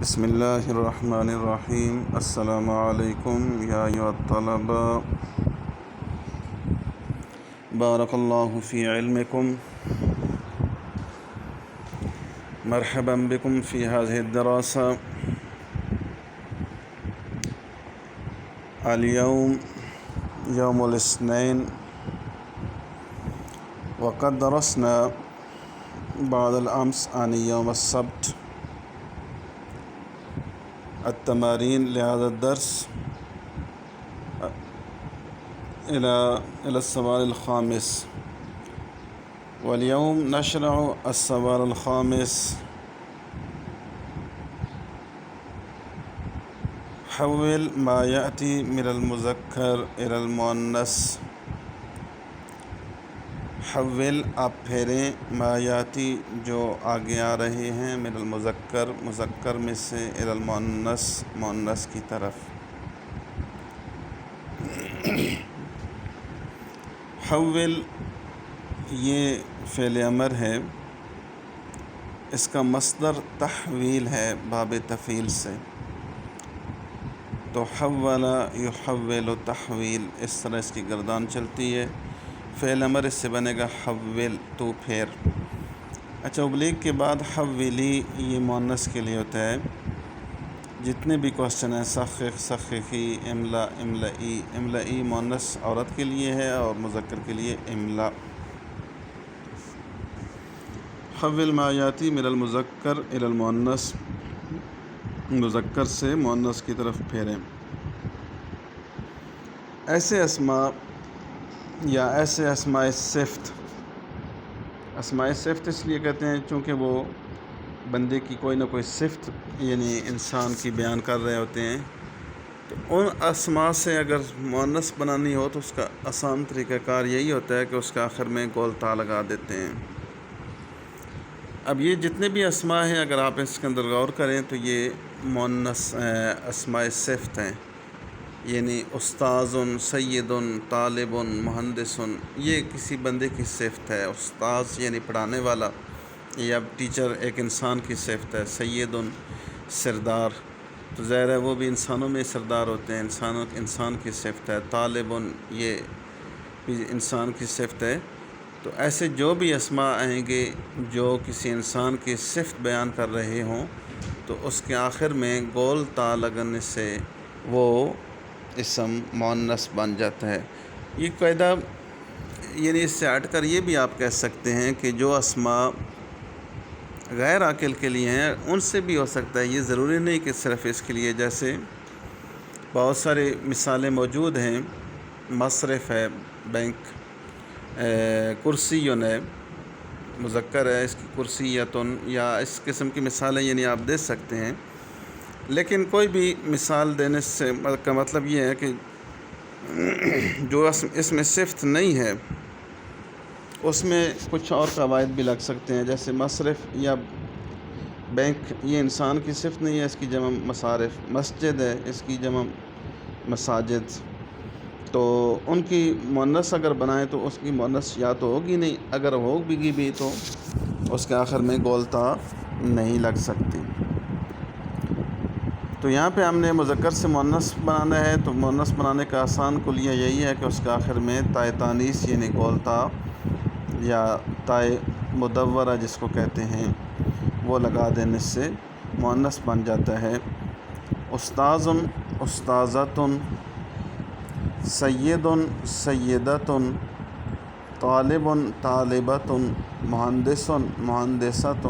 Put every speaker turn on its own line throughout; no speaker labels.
بسم اللہ الرحمن الرحیم۔ السلام علیکم یا ایھا الطلباء، بارک اللہ فی علمکم، مرحبا بکم فی هذه الدراسة۔ اليوم يوم الاثنين، وقد درسنا بعد الأمس عن يوم السبت التمارين لهذا الدرس إلى السؤال الخامس، واليوم نشرع السؤال الخامس. حول ما يأتي من المذکر إلى المؤنث. حول آپ پھیریں ما یاتی جو آگے آ رہے ہیں من المذکر مذکر میں سے الی المؤنث مؤنث کی طرف۔ حول یہ فعل امر ہے، اس کا مصدر تحویل ہے باب تفعیل سے، تو حول یحول تحویل، اس طرح اس کی گردان چلتی ہے۔ فعل امر اس سے بنے گا حول، تو پھیر۔ اچھا، ابلیغ کے بعد حولی یہ مؤنث کے لیے ہوتا ہے۔ جتنے بھی کوشچن ہیں سخخ سخخی، املا املئی، املئی مؤنث عورت کے لیے ہے اور مذکر کے لیے املا۔ حول ما یاتی من المذکر الی المؤنث، مذکر سے مؤنث کی طرف پھیریں۔ ایسے اسماء یا ایسے اسماء صفت، اسماء صفت اس لیے کہتے ہیں چونکہ وہ بندے کی کوئی نہ کوئی صفت یعنی انسان کی بیان کر رہے ہوتے ہیں، تو ان اسماء سے اگر مؤنث بنانی ہو تو اس کا آسان طریقہ کار یہی ہوتا ہے کہ اس کے آخر میں گول تا لگا دیتے ہیں۔ اب یہ جتنے بھی اسماء ہیں اگر آپ اس کے اندر غور کریں تو یہ مؤنث اسماء صفت ہیں، یعنی استاذ، سید، طالب، مہندس، یہ کسی بندے کی صفت ہے۔ استاذ یعنی پڑھانے والا، یا ٹیچر ایک انسان کی صفت ہے۔ سید سردار، تو ظاہر ہے وہ بھی انسانوں میں سردار ہوتے ہیں، انسان کی صفت ہے۔ طالب یہ بھی انسان کی صفت ہے۔ تو ایسے جو بھی اسماء آئیں گے جو کسی انسان کی صفت بیان کر رہے ہوں تو اس کے آخر میں گول تا لگنے سے وہ اسم مؤنث بن جاتا ہے۔ یہ قاعدہ یعنی اس سے ہٹ کر یہ بھی آپ کہہ سکتے ہیں کہ جو اسماء غیر عاقل کے لیے ہیں ان سے بھی ہو سکتا ہے، یہ ضروری نہیں کہ صرف اس کے لیے۔ جیسے بہت ساری مثالیں موجود ہیں، مصرف ہے، بینک، کرسی ہے، مذکر ہے، اس کی کرسیتن، یا اس قسم کی مثالیں یعنی آپ دے سکتے ہیں۔ لیکن کوئی بھی مثال دینے سے کا مطلب یہ ہے کہ جو اس میں صفت نہیں ہے اس میں کچھ اور قواعد بھی لگ سکتے ہیں، جیسے مصرف یا بینک یہ انسان کی صفت نہیں ہے، اس کی جمع مصارف۔ مسجد ہے، اس کی جمع مساجد۔ تو ان کی مؤنث اگر بنائیں تو اس کی مؤنث یا تو ہوگی نہیں، اگر ہوگی بھی تو اس کے آخر میں گول تا نہیں لگ سکتی۔ تو یہاں پہ ہم نے مذکر سے مؤنث بنانا ہے، تو مؤنث بنانے کا آسان کلیہ یہی ہے کہ اس کے آخر میں تائے تانیث یعنی گول تا یا تائے مدورہ جس کو کہتے ہیں وہ لگا دینے سے مؤنث بن جاتا ہے۔ استاذ استاذۃ، سید سیدۃ، طالب طالبۃ، مہندس مہندسۃ،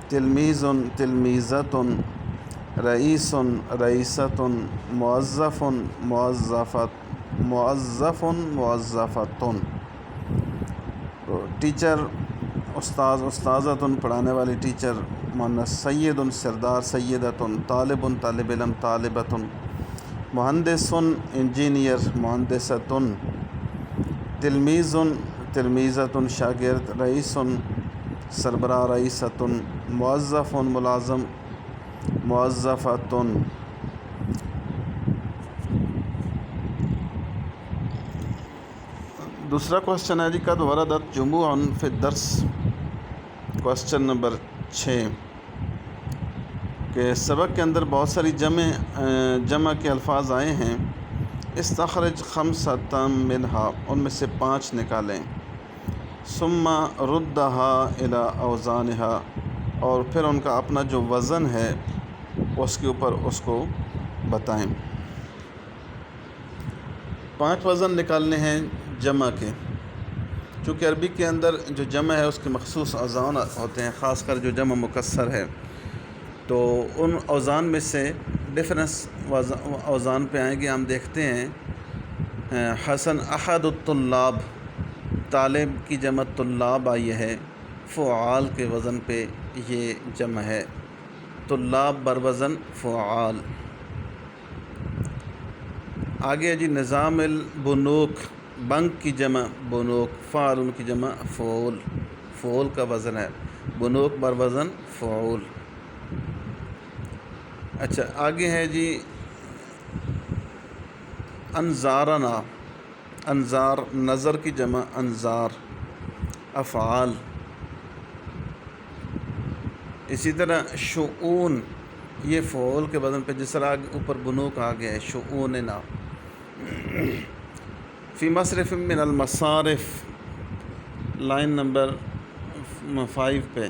تلمیذ تلمیذۃ، رئیس رئیسۃ، موظف موظف موظفۃ۔ ٹیچر استاذ استاذۃ پڑھانے والی ٹیچر مؤنث، سید سردار سیدۃ، طالب طالب علم طالبۃ، مہندس انجینئر مہندسۃ، تلمیذ تلمیذۃ شاگرد، رئیس سربراہ رئیسۃ، موظف ملازم موظفۃ۔ دوسرا کوشچن ہے جی، قد وردت جموع فی الدرس، کوشچن نمبر 6۔ کہ سبق کے اندر بہت ساری جمع کے الفاظ آئے ہیں. استخرج خمسۃ منہا، ان میں سے 5 نکالیں. ثم ردہا الی اوزانہا، اور پھر ان کا اپنا جو وزن ہے اس کے اوپر اس کو بتائیں. 5 وزن نکالنے ہیں جمع کے. چونکہ عربی کے اندر جو جمع ہے اس کے مخصوص اوزان ہوتے ہیں، خاص کر جو جمع مکسر ہے، تو ان اوزان میں سے ڈفرینس اوزان پہ آئیں گے. ہم دیکھتے ہیں حسن احد الطلاب، طالب کی جمع طلاب آئی ہے. فعال کے وزن پہ یہ جمع ہے، طلاب بر وزن فعال. آگے جی نظام البنوک، بنک کی جمع بنوک، فعال کی جمع فعول، فعول کا وزن ہے، بنوک بر وزن فعول. اچھا آگے ہے جی انظارنا، انظار نظر کی جمع انظار، افعال. اسی طرح شؤون، یہ فعول کے وزن پہ، جس طرح اوپر بنوک آ گیا ہے شؤوننا. فی مصرف من المصارف، لائن نمبر 5 پہ،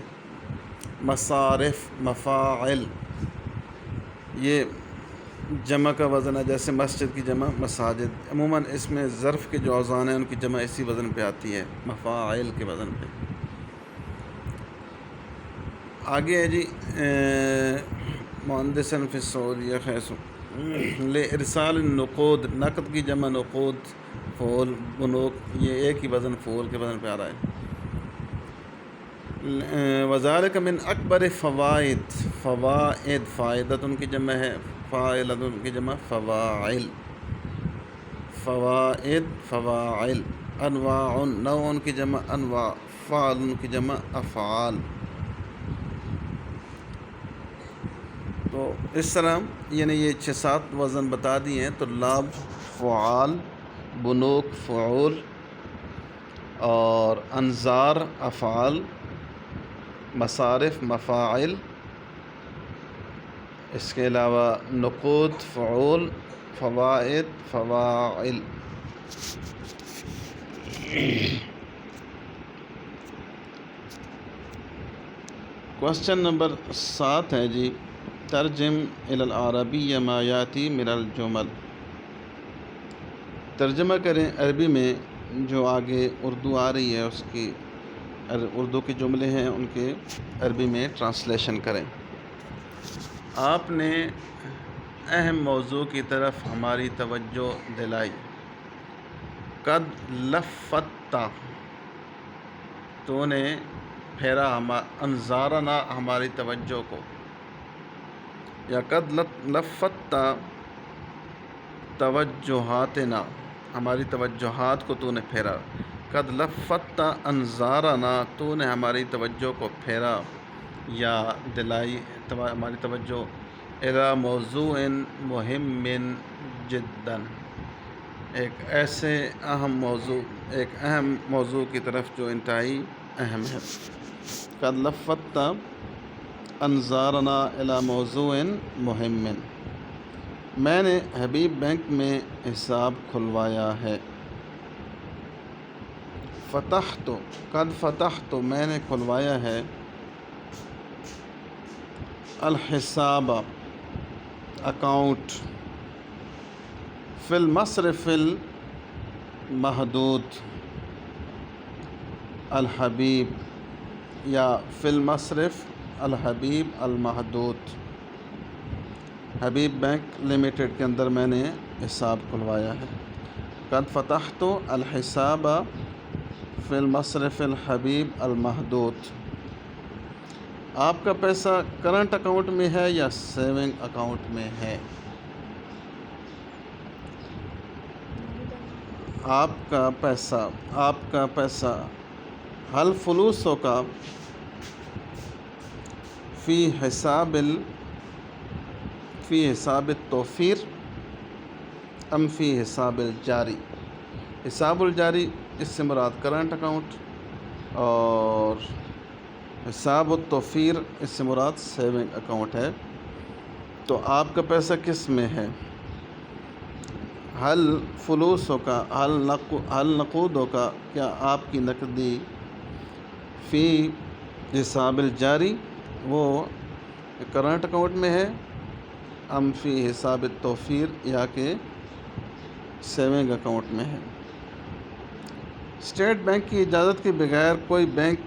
مصارف مفاعل، یہ جمع کا وزن ہے. جیسے مسجد کی جمع مساجد، عموماً اس میں ظرف کے جو اوزان ہیں ان کی جمع اسی وزن پہ آتی ہے، مفاعل کے وزن پہ. آگے ہے جی مہندسن فی السعودیہ خیس لارسال النقود، نقد کی جمع نقود، فعول بنوک، یہ ایک ہی وزن فعول کے وزن پہ آ رہا ہے. وذالک من اکبر فوائد، فوائد فائدۃ ان کی جمع ہے، فاعلۃ ان کی جمع فواعل، فوائد فواعل. انواع، نوع ان کی جمع انواع، فعل ان کی جمع افعال. تو اس طرح یعنی یہ 6-7 وزن بتا دیے ہیں. طلاب فعال، بنوک فعول، اور انظار افعال، مصارف مفاعل، اس کے علاوہ نقود فعول، فوائد فواعل. کوسچن نمبر 7 ہے جی ترجم الی العربی ما یاتی من الجمل، ترجمہ کریں عربی میں جو آگے اردو آ رہی ہے اس کی، اردو کے جملے ہیں ان کے عربی میں ٹرانسلیشن کریں. آپ نے اہم موضوع کی طرف ہماری توجہ دلائی. قد لفت، تو نے پھیرا انظارنا ہماری توجہ کو، یا قد لفت توجہاتنا، ہماری توجہات کو تو نے پھیرا. قد لفت انظارنا، تو نے ہماری توجہ کو پھیرا یا دلائی ہماری توجہ الی موضوع مہم جدا، ایک ایسے اہم موضوع کی طرف جو انتہائی اہم ہے. قد لفت انظارنا الی موضوع مہم، میں نے حبیب بینک میں حساب کھلوایا ہے. فتحت، قد فتحت، میں نے کھلوایا ہے. الحساب، اکاؤنٹ. فی المصرف المحدود الحبیب، یا فی المصرف الحبیب المحدود، حبیب بینک لمیٹڈ کے اندر میں نے حساب کھلوایا ہے. قد فتحت الحساب فی المصرف الحبیب المحدود. آپ کا پیسہ کرنٹ اکاؤنٹ میں ہے یا سیونگ اکاؤنٹ میں ہے؟ آپ کا پیسہ حل فلوسوں کا فی حساب التوفیر ام فی حساب الجاری. حساب الجاری اس سے مراد کرنٹ اکاؤنٹ، اور حساب التوفیر اس سے مراد سیونگ اکاؤنٹ ہے. تو آپ کا پیسہ کس میں ہے؟ حل فلوسوں کا حل نقودوں کا، کیا آپ کی نقدی فی حساب الجاری وہ کرنٹ اکاؤنٹ میں ہے، ام فی حساب التوفیر یا کہ سیونگ اکاؤنٹ میں ہے؟ اسٹیٹ بینک کی اجازت کے بغیر کوئی بینک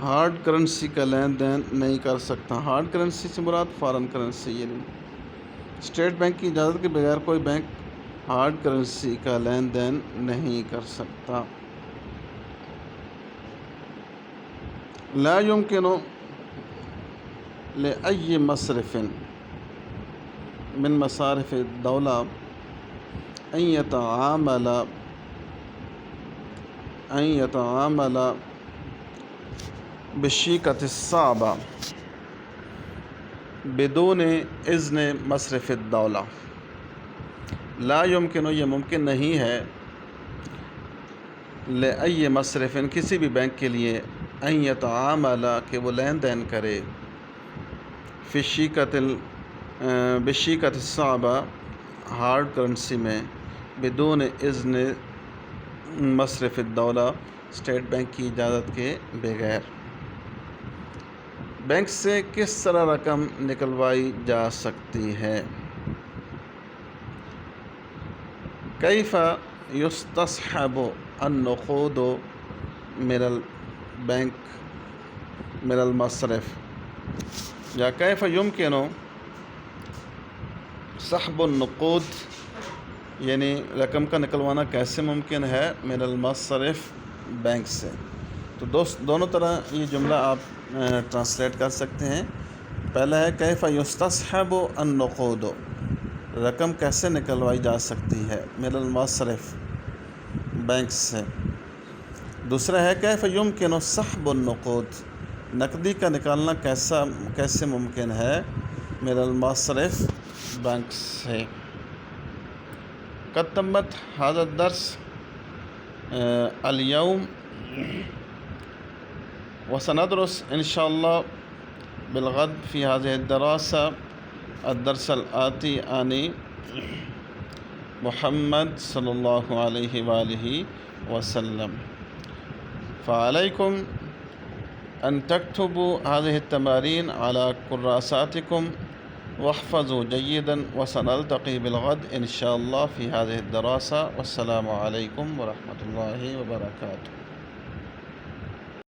ہارڈ کرنسی کا لین دین نہیں کر سکتا۔ ہارڈ کرنسی سے مراد فارن کرنسی، یعنی اسٹیٹ بینک کی اجازت کے بغیر کوئی بینک ہارڈ کرنسی کا لین دین نہیں کر سکتا۔ لا يمكن لأي مصرف من مصارف الدولة أن يتعامل بالشيكة الصعبة بدون إذن مصرف الدولة۔ لا يمكن، یہ ممکن نہیں ہے، لأي مصرف کسی بھی بینک کے لیے، ان یتعامل کہ وہ لین دین کرے، فی بالشیکۃ الصعبہ ہارڈ کرنسی میں، بدون اذن مصرف الدولہ اسٹیٹ بینک کی اجازت کے بغیر۔ بینک سے کس طرح رقم نکلوائی جا سکتی ہے؟ کیف یستصحب النقود من البنک من المصرف، یا کیف یمکن سحب النقود، یعنی رقم کا نکلوانا کیسے ممکن ہے من المصرف بینک سے۔ تو دونوں طرح یہ جملہ آپ ٹرانسلیٹ کر سکتے ہیں۔ پہلا ہے کیف یستصحب النقود، رقم کیسے نکلوائی جا سکتی ہے، من المصرف بینک سے۔ دوسرا ہے کیف یمکن سحب النقود، نقدی کا نکالنا کیسے ممکن ہے، من المصرف بینک سے۔ قد تمت هذا الدرس اليوم، وسندرس إن شاء الله بالغد في هذه الدراسة الدرس الآتي عن محمد صلى الله عليه وآله وسلم. فعليكم أن تكتبوا هذه التمارين على كراساتكم واحفظوا جيدا، وسنلتقي بالغد إن شاء الله في هذه الدراسة، والسلام عليكم ورحمة الله وبركاته.